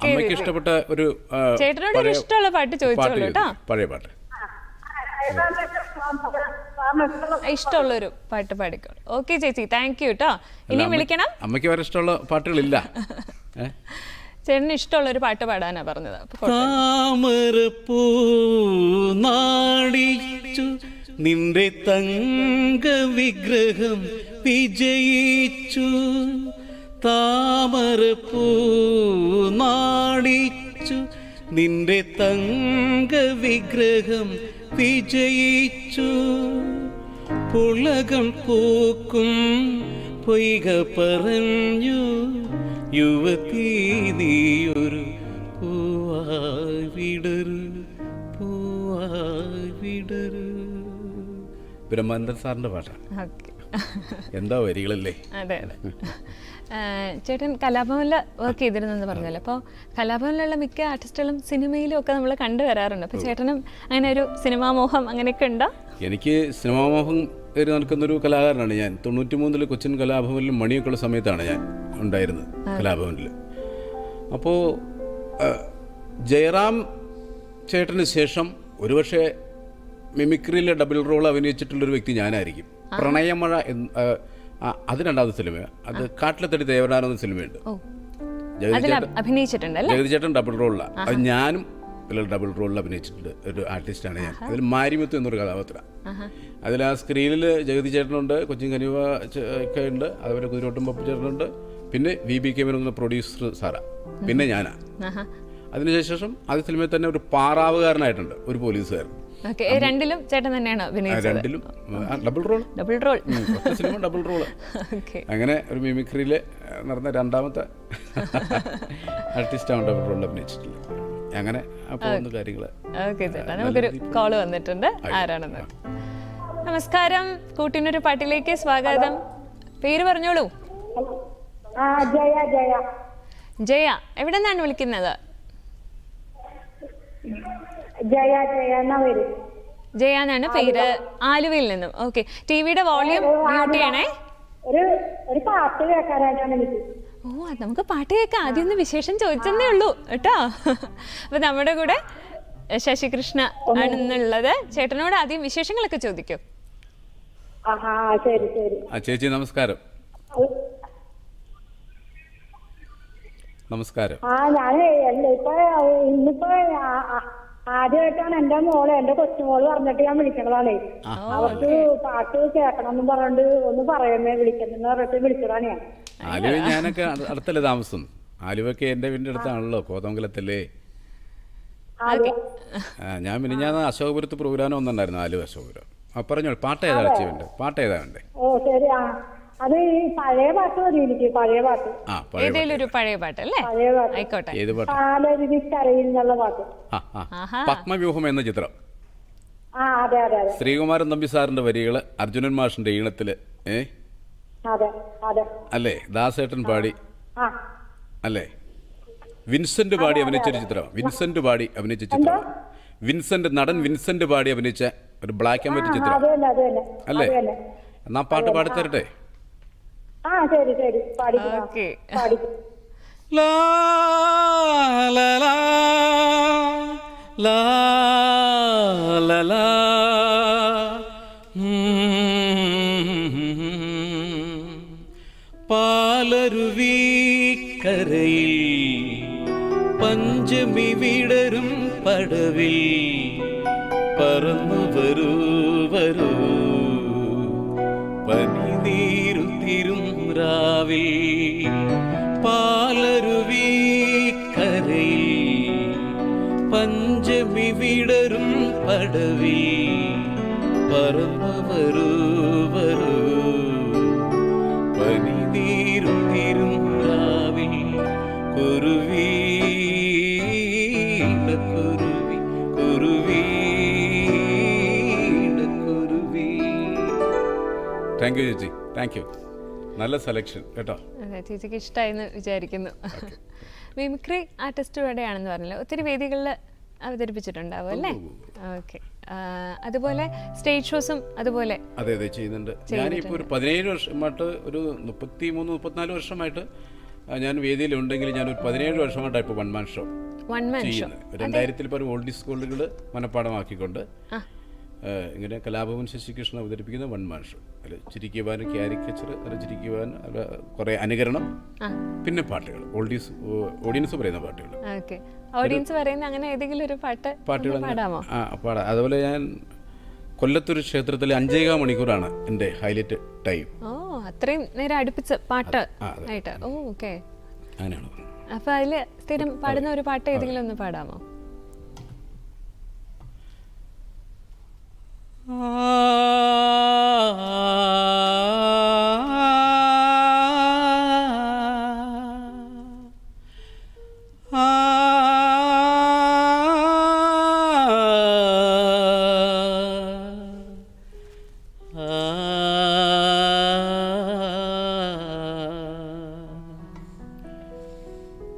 അമ്മയ്ക്ക് ഇഷ്ടപ്പെട്ട ഒരു ചേട്ടനോട് ഇഷ്ടമുള്ള പാട്ട് ചോദിച്ചോളൂ കേട്ടോ. പഴയ പാട്ട് ഇഷ്ടമുള്ളൊരു പാട്ട് പാടിക്കോളൂ. ഓക്കെ ചേച്ചി, താങ്ക് യു കേട്ടോ. ഇനിയും വിളിക്കണം. അമ്മയ്ക്ക് വേറെ ഇഷ്ടമുള്ള പാട്ടുകളില്ല. ചേട്ടന് ഇഷ്ടമുള്ളൊരു പാട്ട് പാടാനാ പറഞ്ഞത്. താമരപ്പൂ നാടിച്ചു നിന്റെ തങ്ക വിഗ്രഹം വിജയിച്ചു. താമരപ്പൂ നാടിച്ചു നിന്റെ തങ്ക വിഗ്രഹം വിജയിച്ചു. പുളകം പൂക്കും പൊയ്ക പറഞ്ഞു യുവതീ നീയൊരു പൂവായി വിടരു പൂവായി വിടരു. ബ്രഹ്മാനന്ദൻ സാറിന്റെ പാട്ടാണ്. എന്താ വരികളല്ലേ. അതെ അതെ. ചേട്ടൻ കലാഭവനിൽ വർക്ക് ചെയ്തിരുന്നെന്ന് പറഞ്ഞല്ലോ. അപ്പോൾ കലാഭവനിലുള്ള മിക്ക ആർട്ടിസ്റ്റുകളും സിനിമയിലും ഒക്കെ നമ്മൾ കണ്ടുവരാറുണ്ട്. അപ്പോൾ ചേട്ടനും അങ്ങനെ ഒരു സിനിമാ മോഹം അങ്ങനെയൊക്കെ ഉണ്ടോ? എനിക്ക് സിനിമാമോഹം കയറി നടക്കുന്നൊരു കലാകാരനാണ് ഞാൻ. 93 കൊച്ചിൻ കലാഭവനിലും മണിയൊക്കെ ഉള്ള സമയത്താണ് ഞാൻ ഉണ്ടായിരുന്നത് കലാഭവനിൽ. അപ്പോൾ ജയറാം ചേട്ടന് ശേഷം ഒരുപക്ഷെ മിമിക്രിയിലെ ഡബിൾ റോൾ അഭിനയിച്ചിട്ടുള്ളൊരു വ്യക്തി ഞാനായിരിക്കും. പ്രണയമഴ അത് രണ്ടാമത്തെ സിനിമ. അത് കാട്ടിലെത്തടി ദേവനാരം എന്ന സിനിമയുണ്ട്. ജഗതി ചേട്ടൻ ഡബിൾ റോളിലാണ്. അത് ഞാനും ഡബിൾ റോളിൽ അഭിനയിച്ചിട്ടുണ്ട്. ഒരു ആർട്ടിസ്റ്റാണ് ഞാൻ. അതിൽ മാരിമുത്ത് എന്നൊരു കഥാപാത്രമാണ്. അതിൽ ആ സ്ക്രീനിൽ ജഗതി ചേട്ടനുണ്ട്, കൊച്ചിൻ കനിവ ഒക്കെ ഉണ്ട്, അതുപോലെ കുതിരോട്ടും പപ്പു ചേട്ടനുണ്ട്, പിന്നെ VB കേമൻ എന്ന പ്രൊഡ്യൂസർ സാറാ, പിന്നെ ഞാനാ. അതിനുശേഷം ആദ്യ സിനിമയിൽ തന്നെ ഒരു പാറാവുകാരനായിട്ടുണ്ട്, ഒരു പോലീസുകാരൻ. രണ്ടിലും ചേട്ടൻ തന്നെയാണോ രണ്ടിലും double role. Cinema double role. അങ്ങനെ ഒരു മിമിക്രിയിൽ നടന്ന രണ്ടാമത്തെ ആർട്ടിസ്റ്റാണ് ഡബിൾ റോളിൽ അഭിനയിച്ചിട്ടില്ല. അങ്ങനെ പോകുന്ന കാര്യങ്ങള്. നമുക്കൊരു കോള് വന്നിട്ടുണ്ട്. ആരാണെന്ന്? നമസ്കാരം, കൂട്ടിനൊരു പാട്ടിലേക്ക് സ്വാഗതം. പേര് പറഞ്ഞോളൂ. ജയ. എവിടെ നിന്നാണ് വിളിക്കുന്നത്? ജയ എന്നാണ് പേര്. ആലുവയിൽ നിന്നും. ഓക്കെ, ടിവിയുടെ വോളിയം മ്യൂട്ട് ചെയ്യണേ. ഓ, നമുക്ക് പാട്ട് കേൾക്കാം. ആദ്യം ഒന്ന് വിശേഷം ചോദിച്ചെന്നേ ഉള്ളൂ കേട്ടോ. അപ്പൊ നമ്മുടെ കൂടെ ശശികൃഷ്ണ ആണെന്നുള്ളത്. ചേട്ടനോട് ആദ്യം വിശേഷങ്ങളൊക്കെ ചോദിക്കൂ. ചേച്ചി നമസ്കാരം. നമസ്കാരം. ഇന്നിപ്പോ ആദ്യമായിട്ടാണ് എന്റെ മോള്, എന്റെ കൊച്ചുമോള് പറഞ്ഞിട്ട് ഞാൻ വിളിക്കണതാണേ. അവർക്ക് പാട്ട് കേൾക്കണമെന്നും പറഞ്ഞിട്ട് ഒന്ന് പറയുന്നേ, വിളിക്കണമെന്ന് പറഞ്ഞിട്ട് വിളിച്ചതാണ് ഞാൻ. ആലുവ ഞാനൊക്കെ അടുത്തല്ലേ താമസം. ആലുവൊക്കെ എന്റെ വീടിന്റെ അടുത്താണല്ലോ, കോതമംഗലത്തല്ലേ. ഞാൻ മിനിഞ്ഞാന്ന് അശോകപുരത്ത് പ്രോഗ്രാം ഒന്നുണ്ടായിരുന്നു, ആലുവ അശോകപുരം. പറഞ്ഞോളൂ, പാട്ട് ഏതാ വേണ്ടേ? പാട്ട് ഏതാ വേണ്ടേ? ഓ ശരി. അത് പഴയ പാട്ട് മതി എനിക്ക്. പഴയ പാട്ട് ഏതെങ്കിലും ഒരു പഴയ പാട്ട് അല്ലേ? പഴയ പാട്ട് ആയിക്കോട്ടെ. കരയിന്നുള്ള പാട്ട്. പത്മവ്യൂഹം എന്ന ചിത്രം. അതെ അതെ അതെ. ശ്രീകുമാരൻ തമ്പി സാറിന്റെ വരികള് അർജുനൻ മാഷിന്റെ ഈണത്തില്. അതെ അതെ അല്ലേ? ദാസേട്ടൻ പാടി അല്ലേ? വിൻസെന്റ് പാടി അഭിനയിച്ചൊരു ചിത്രം. വിൻസെന്റ് പാടി അഭിനയിച്ച ചിത്രം. വിൻസെന്റ്, നടൻ വിൻസെന്റ് പാടി അഭിനയിച്ച ഒരു ബ്ലാക്ക് ആൻഡ് വൈറ്റ് ചിത്രം അല്ലേ? എന്നാ പാട്ട് പാടിത്തരട്ടെ. ശരി ശരി, ലാ ലാ ലാ ലാ ലാ ലാ. പാലരുവി കരയിൽ പഞ്ചമി വിടരും പടവിൽ പറന്നു വരൂ വരൂ പനിനീരുത്തിരും രാവിൽ. പാലരുവി കരയിൽ പഞ്ചമി വിടരും പടവിൽ പറന്നു വരൂ വരൂ പനിനീരുത്തിരും രാവിൽ. കുരുവി കുരുവി കുരുവി കുരുവി. താങ്ക് യു ചേച്ചി, താങ്ക് യു. നല്ല സെലക്ഷൻ കേട്ടോ. അതെ, ചേച്ചിക്ക് ഇഷ്ടമായെന്ന് വിചാരിക്കുന്നു. മിമിക്രി ആർട്ടിസ്റ്റ് ഇവിടെയാണെന്ന് പറഞ്ഞല്ലോ, ഒത്തിരി വേദികളിൽ അവതരിപ്പിച്ചിട്ടുണ്ടാവും അല്ലേ? ഓക്കെ. അതുപോലെ സ്റ്റേജ് ഷോസും അതുപോലെ. അതെ അതെ, ചെയ്യുന്നുണ്ട്. ഞാനിപ്പോൾ ഒരു 17 വർഷമായിട്ട്, ഒരു 33-34 വർഷമായിട്ട് ഞാൻ വേദിയിലുണ്ടെങ്കിൽ ഞാനൊരു 17 വർഷമായിട്ടാണ് ഇപ്പോൾ 1 man show one man show ചെയ്യുന്നത്. 2000 പരം ഓൾഡ് സ്കൂളുകൾ മനഃപ്പാടമാക്കിക്കൊണ്ട് ഇങ്ങനെ കലാഭവൻ ശശികൃഷ്ണൻ അവതരിപ്പിക്കുന്ന 1 man ഷോ. അതിൽ ചിരിക്കുവാൻ ക്യാരിക്കച്ചർ, അതിൽ ചിരിക്കുവാൻ കുറേ അനുകരണം, പിന്നെ പാട്ടുകൾ, ഓഡിയൻസ് പറയുന്ന പാട്ടുകൾ. ഓക്കെ, ഓഡിയൻസ് പറയുന്ന അങ്ങനെ ഏതെങ്കിലും ഒരു പാട്ടുകൾ പാടാമോ? പാടാം. അതുപോലെ ഞാൻ കൊല്ലത്തൊരു ക്ഷേത്രത്തിൽ 5.25 മണിക്കൂറാണ് എൻ്റെ ഹൈലൈറ്റ് ടൈം. ഓ, അത്രയും നേരം അടുപ്പിച്ച് പാട്ട് ആയിട്ട്. ഓ, ഓക്കെ. അങ്ങനെയാണ്. അപ്പൊ അതില് സ്ഥിരം പാടുന്ന ഒരു പാട്ട് ഏതെങ്കിലും ഒന്ന് പാടാമോ?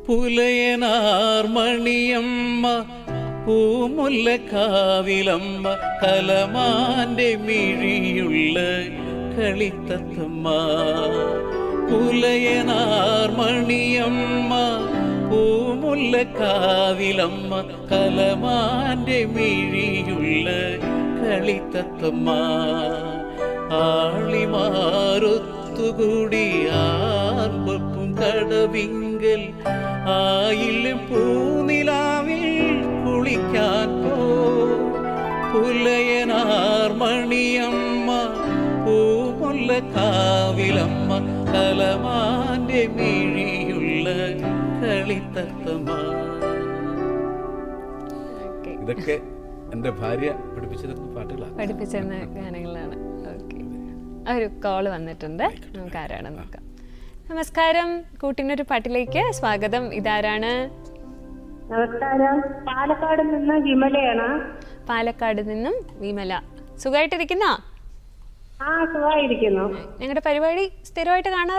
പുലയനാർമണിയമ്മ പൂമുല്ലക്കാവിലമ്മ കലമാന്റെ മിഴിയുള്ള കളിത്തത്തമ്മ. പുലയനാർമണിയമ്മ പൂമുല്ലക്കാവിലമ്മ കലമാന്റെ മിഴിയുള്ള കളിത്തത്തമ്മ. ആളിമാറൊത്തുകൂടി ആർപ്പും കടവിങ്കൽ ആയിലും പൂനിലാവിൽ കുളിക്കാൻ പോ. പുലയനാർമണിയമ്മ പൂമുല്ലക്കാവിലമ്മ കലമാന്റെ മിഴിയുള്ള കളിത്തത്തമ്മ. ഇതൊക്കെ എൻ്റെ ഭാര്യ പഠിപ്പിച്ചതൊക്കെ പാട്ടുകളാണ്, പഠിപ്പിച്ചെന്ന ഗാനങ്ങളാണ്. ഓക്കെ, ഒരു കോള് വന്നിട്ടുണ്ട്, നമുക്ക് ആരാണെന്ന് നോക്കാം. നമസ്കാരം, കൂട്ടിനൊരു പാട്ടിലേക്ക് സ്വാഗതം. ഇതാരാണ്? നമസ്കാരം, പാലക്കാട് നിന്ന് വിമലയാണ്. പാലക്കാട് നിന്നും വിമല. സുഖമായിട്ടിരിക്കുന്നോ? ആ, സുഖമായിരിക്കുന്നു. ഞങ്ങളുടെ പരിപാടി സ്ഥിരമായിട്ട് കാണാറുണ്ടോ?